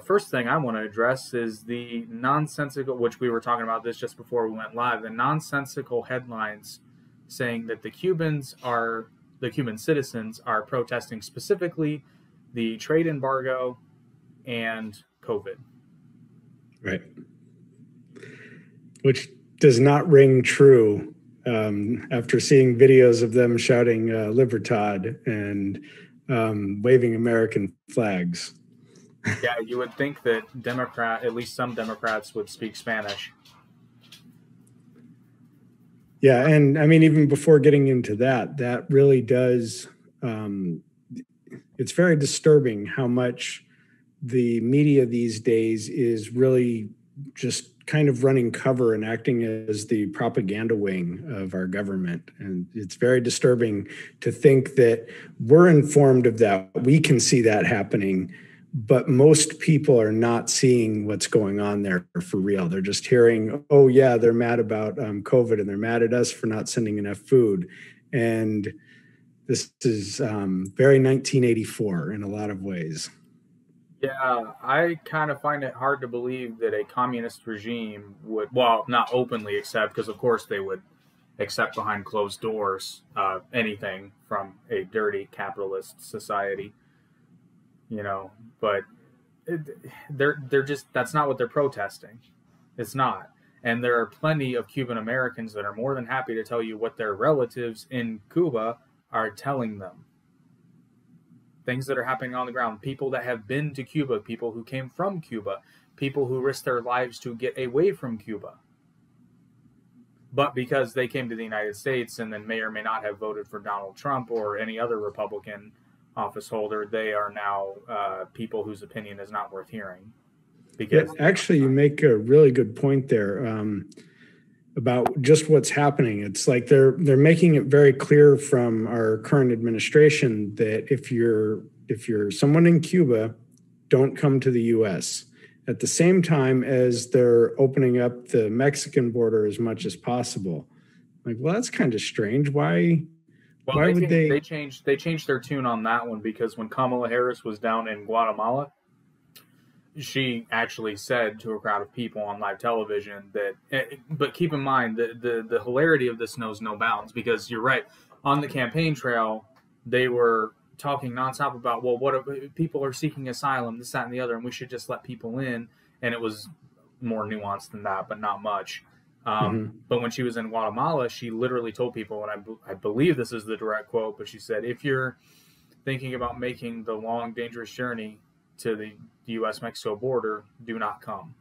First thing I want to address is the nonsensical, which we were talking about this just before we went live, the nonsensical headlines saying that the Cuban citizens are protesting specifically the trade embargo and COVID. Right. Which does not ring true after seeing videos of them shouting Libertad and waving American flags. Yeah, you would think that at least some Democrats would speak Spanish. Yeah, and I mean, even before getting into that really does, it's very disturbing how much the media these days is really just kind of running cover and acting as the propaganda wing of our government. And it's very disturbing to think that we're informed of that. We can see that happening, but most people are not seeing what's going on there for real. They're just hearing, oh yeah, they're mad about COVID and they're mad at us for not sending enough food. And this is very 1984 in a lot of ways. Yeah, I kind of find it hard to believe that a communist regime would, well, not openly accept, because of course they would accept behind closed doors anything from a dirty capitalist society, but they're just, that's not what they're protesting. It's not. And there are plenty of Cuban Americans that are more than happy to tell you what their relatives in Cuba are telling them. Things that are happening on the ground, people that have been to Cuba, people who came from Cuba, people who risked their lives to get away from Cuba. But because they came to the United States and then may or may not have voted for Donald Trump or any other Republican office holder, they are now people whose opinion is not worth hearing. Because actually, you make a really good point there about just what's happening. It's like they're making it very clear from our current administration that if you're someone in Cuba, don't come to the U.S. At the same time as they're opening up the Mexican border as much as possible. Like, well, that's kind of strange. Why would they? They changed their tune on that one, because when Kamala Harris was down in Guatemala, she actually said to a crowd of people on live television that, but keep in mind that the hilarity of this knows no bounds, because you're right, on the campaign trail, they were talking nonstop about, well, what if people are seeking asylum, this, that, and the other, and we should just let people in. And it was more nuanced than that, but not much. But when she was in Guatemala, she literally told people, and I believe this is the direct quote, but she said, if you're thinking about making the long, dangerous journey to the U.S.-Mexico border, do not come.